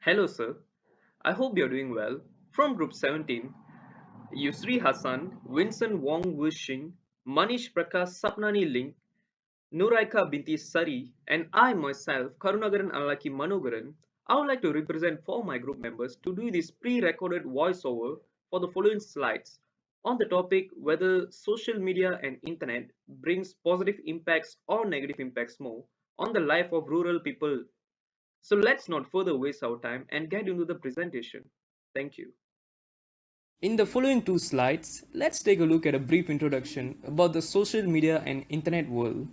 Hello, sir. I hope you're doing well. From Group 17, Yusri Hassan, Vincent Wong Wishing, Manish Prakash Sapnani Link, Nuraika Binti Sari, and I myself, Karunagaran Alaki Manogaran, I would like to represent for my group members to do this pre-recorded voiceover for the following slides on the topic whether social media and internet brings positive impacts or negative impacts more on the life of rural people. So let's not further waste our time and get into the presentation. Thank you. In the following two slides, let's take a look at a brief introduction about the social media and internet world.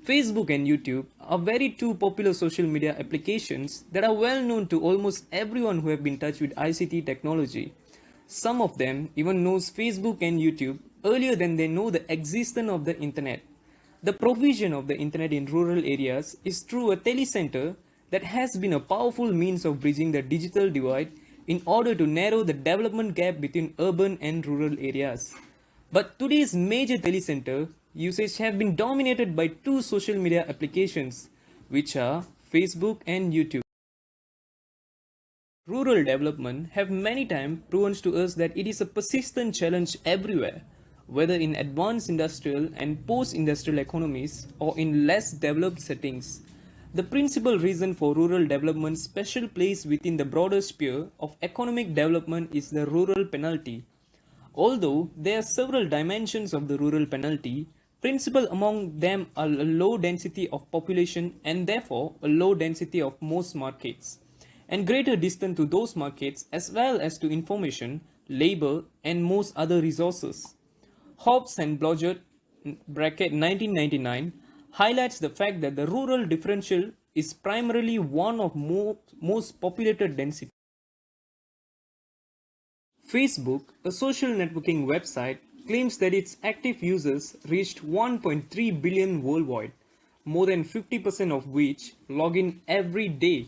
Facebook and YouTube are very two popular social media applications that are well known to almost everyone who have been in touch with ICT technology. Some of them even knows Facebook and YouTube earlier than they know the existence of the internet. The provision of the internet in rural areas is through a telecenter that has been a powerful means of bridging the digital divide in order to narrow the development gap between urban and rural areas. But today's major telecenter usage have been dominated by two social media applications, which are Facebook and YouTube. Rural development have many times proven to us that it is a persistent challenge everywhere, whether in advanced industrial and post-industrial economies or in less developed settings. The principal reason for rural development's special place within the broader sphere of economic development is the rural penalty. Although there are several dimensions of the rural penalty, principal among them are a low density of population and therefore a low density of most markets, and greater distance to those markets as well as to information, labor, and most other resources. Hobbes and Blodgett bracket 1999 highlights the fact that the rural differential is primarily one of most populated density. Facebook, a social networking website, claims that its active users reached 1.3 billion worldwide, more than 50% of which log in every day.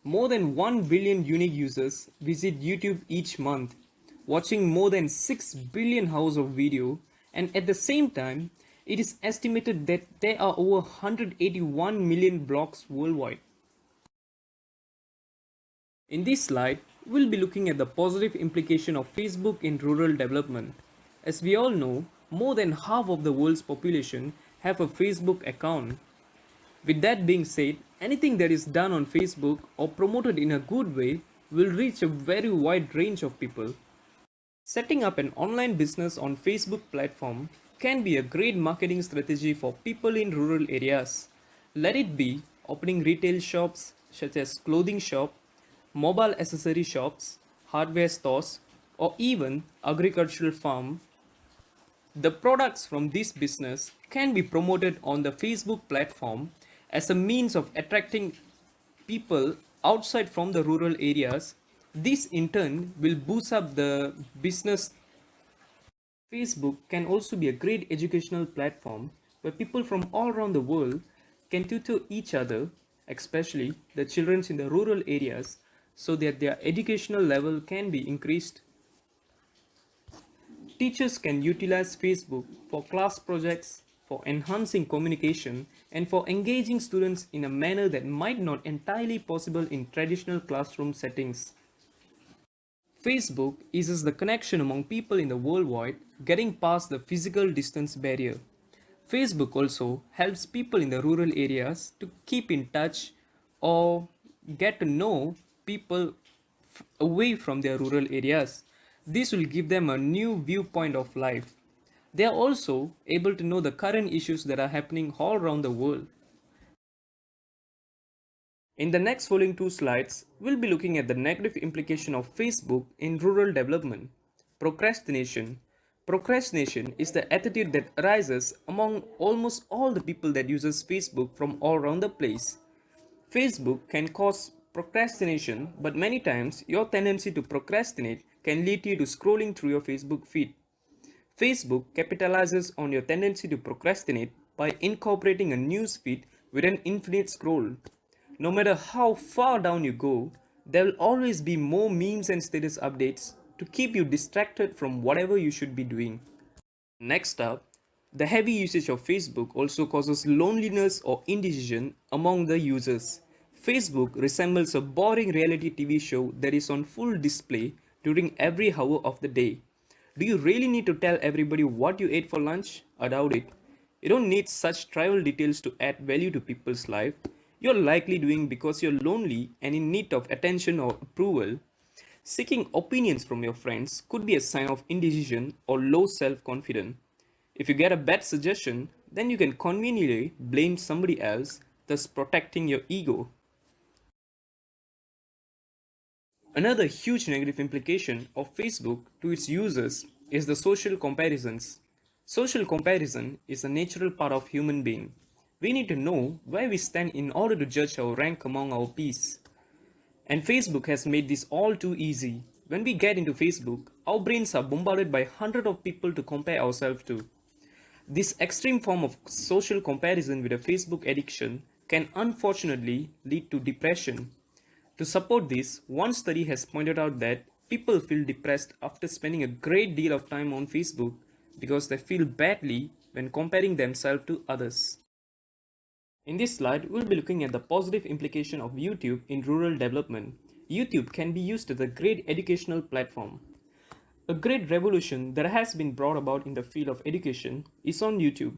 More than 1 billion unique users visit YouTube each month, watching more than 6 billion hours of video, and at the same time, it is estimated that there are over 181 million blogs worldwide. In this slide, we'll be looking at the positive implication of Facebook in rural development. As we all know, more than half of the world's population have a Facebook account. With that being said, anything that is done on Facebook or promoted in a good way will reach a very wide range of people. Setting up an online business on Facebook platform can be a great marketing strategy for people in rural areas. Let it be opening retail shops such as clothing shop, mobile accessory shops, hardware stores, or even agricultural farm. The products from this business can be promoted on the Facebook platform as a means of attracting people outside from the rural areas. This in turn will boost up the business. Facebook can also be a great educational platform where people from all around the world can tutor each other, especially the children in the rural areas, so that their educational level can be increased. Teachers can utilize Facebook for class projects, for enhancing communication, and for engaging students in a manner that might not entirely possible in traditional classroom settings. Facebook eases the connection among people in the worldwide, getting past the physical distance barrier. Facebook also helps people in the rural areas to keep in touch or get to know people away from their rural areas. This will give them a new viewpoint of life. They are also able to know the current issues that are happening all around the world. In the next following two slides, we'll be looking at the negative implication of Facebook in rural development. Procrastination. Procrastination is the attitude that arises among almost all the people that uses Facebook from all around the place. Facebook can cause procrastination, but many times your tendency to procrastinate can lead you to scrolling through your Facebook feed. Facebook capitalizes on your tendency to procrastinate by incorporating a news feed with an infinite scroll. No matter how far down you go, there will always be more memes and status updates to keep you distracted from whatever you should be doing. Next up, the heavy usage of Facebook also causes loneliness or indecision among the users. Facebook resembles a boring reality TV show that is on full display during every hour of the day. Do you really need to tell everybody what you ate for lunch? I doubt it. You don't need such trivial details to add value to people's life. You're likely doing because you're lonely and in need of attention or approval. Seeking opinions from your friends could be a sign of indecision or low self confidence. If you get a bad suggestion, then you can conveniently blame somebody else, thus protecting your ego. Another huge negative implication of Facebook to its users is the social comparisons. Social comparison is a natural part of human being. We need to know where we stand in order to judge our rank among our peers. And Facebook has made this all too easy. When we get into Facebook, our brains are bombarded by hundreds of people to compare ourselves to. This extreme form of social comparison with a Facebook addiction can unfortunately lead to depression. To support this, one study has pointed out that people feel depressed after spending a great deal of time on Facebook because they feel badly when comparing themselves to others. In this slide, we'll be looking at the positive implication of YouTube in rural development. YouTube can be used as a great educational platform. A great revolution that has been brought about in the field of education is on YouTube.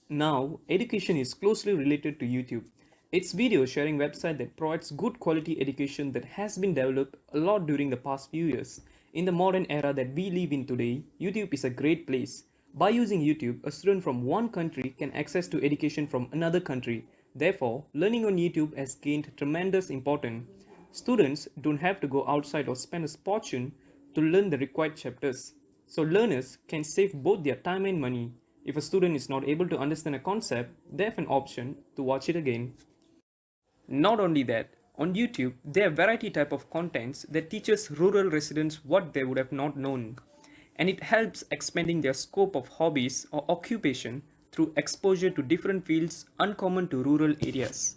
Now, education is closely related to YouTube. It's video sharing website that provides good quality education that has been developed a lot during the past few years. In the modern era that we live in today, YouTube is a great place. By using YouTube, a student from one country can access to education from another country. Therefore, learning on YouTube has gained tremendous importance. Students don't have to go outside or spend a fortune to learn the required chapters. So learners can save both their time and money. If a student is not able to understand a concept, they have an option to watch it again. Not only that, on YouTube, there are variety type of contents that teaches rural residents what they would have not known. And it helps expanding their scope of hobbies or occupation through exposure to different fields uncommon to rural areas.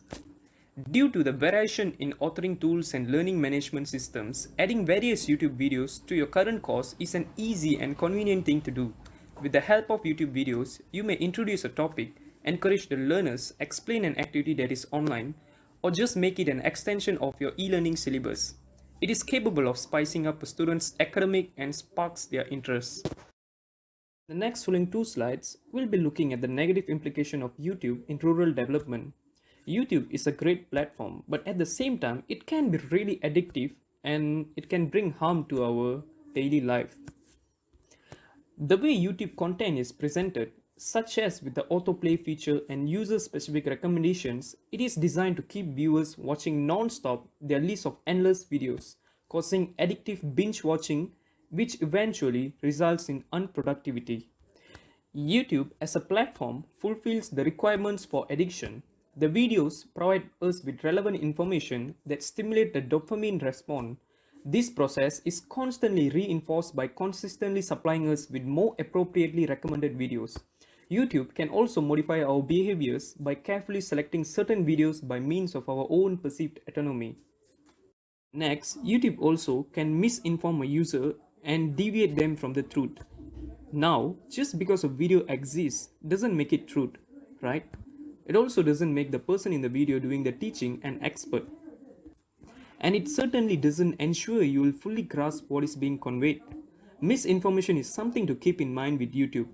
Due to the variation in authoring tools and learning management systems, adding various YouTube videos to your current course is an easy and convenient thing to do. With the help of YouTube videos, you may introduce a topic, encourage the learners, explain an activity that is online, or just make it an extension of your e-learning syllabus. It is capable of spicing up a student's academic and sparks their interest. The next following two slides, we'll be looking at the negative implication of YouTube in rural development. YouTube is a great platform, but at the same time, it can be really addictive and it can bring harm to our daily life. The way YouTube content is presented, such as with the autoplay feature and user-specific recommendations, it is designed to keep viewers watching non-stop their list of endless videos, causing addictive binge watching, which eventually results in unproductivity. YouTube as a platform fulfills the requirements for addiction. The videos provide us with relevant information that stimulate the dopamine response. This process is constantly reinforced by consistently supplying us with more appropriately recommended videos. YouTube can also modify our behaviors by carefully selecting certain videos by means of our own perceived autonomy. Next, YouTube also can misinform a user and deviate them from the truth. Now, just because a video exists doesn't make it truth, right? It also doesn't make the person in the video doing the teaching an expert. And it certainly doesn't ensure you will fully grasp what is being conveyed. Misinformation is something to keep in mind with YouTube.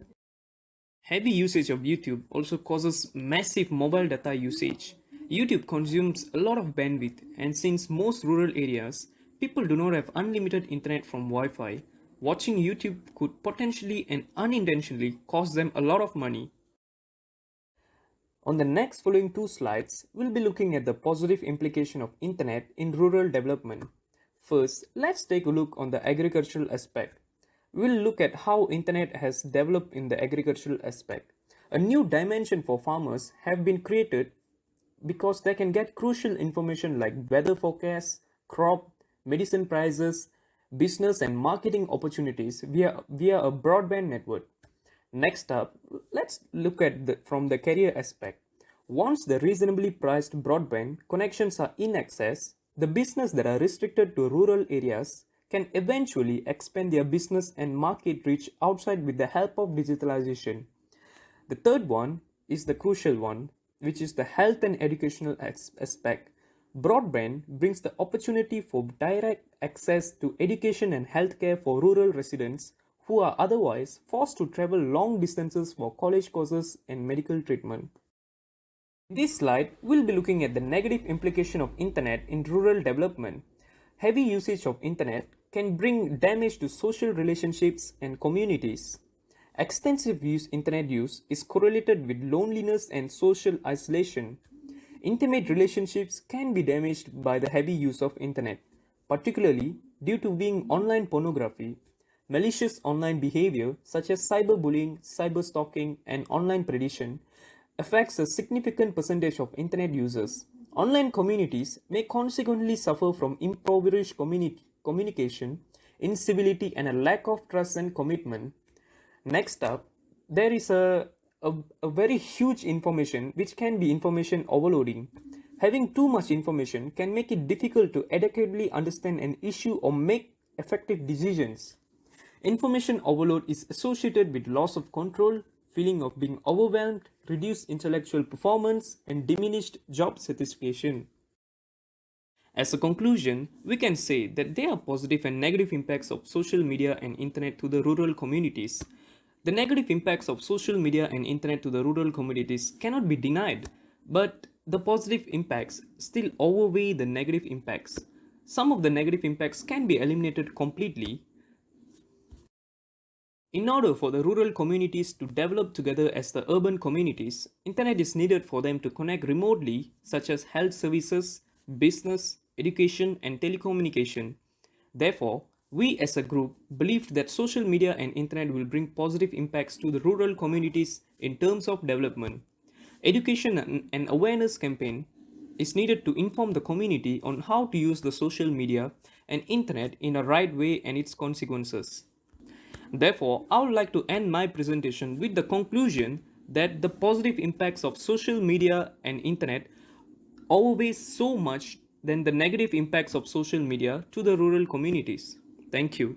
Heavy usage of YouTube also causes massive mobile data usage. YouTube consumes a lot of bandwidth, and since most rural areas, people do not have unlimited internet from Wi-Fi, watching YouTube could potentially and unintentionally cost them a lot of money. On the next following two slides, we'll be looking at the positive implication of internet in rural development. First, let's take a look on the agricultural aspect. We'll look at how internet has developed in the agricultural aspect. A new dimension for farmers have been created because they can get crucial information like weather forecasts, crop, medicine prices, business and marketing opportunities via a broadband network. Next up, let's look at from the career aspect. Once the reasonably priced broadband connections are in access, the business that are restricted to rural areas can eventually expand their business and market reach outside with the help of digitalization. The third one is the crucial one, which is the health and educational aspect. Broadband brings the opportunity for direct access to education and healthcare for rural residents who are otherwise forced to travel long distances for college courses and medical treatment. In this slide, we'll be looking at the negative implication of internet in rural development. Heavy usage of internet can bring damage to social relationships and communities. Extensive internet use is correlated with loneliness and social isolation. Intimate relationships can be damaged by the heavy use of internet, particularly due to being online pornography. Malicious online behavior such as cyberbullying, cyberstalking, and online predation affects a significant percentage of internet users. Online communities may consequently suffer from impoverished communication, incivility, and a lack of trust and commitment. Next up, there is a very huge information which can be information overloading. Having too much information can make it difficult to adequately understand an issue or make effective decisions. Information overload is associated with loss of control, feeling of being overwhelmed, reduced intellectual performance, and diminished job satisfaction. As a conclusion, we can say that there are positive and negative impacts of social media and internet to the rural communities. The negative impacts of social media and internet to the rural communities cannot be denied, but the positive impacts still outweigh the negative impacts. Some of the negative impacts can be eliminated completely. In order for the rural communities to develop together as the urban communities, internet is needed for them to connect remotely, such as health services, business, education, and telecommunication. Therefore, we as a group believed that social media and internet will bring positive impacts to the rural communities in terms of development. Education and awareness campaign is needed to inform the community on how to use the social media and internet in a right way and its consequences. Therefore, I would like to end my presentation with the conclusion that the positive impacts of social media and internet outweigh so much than the negative impacts of social media to the rural communities. Thank you.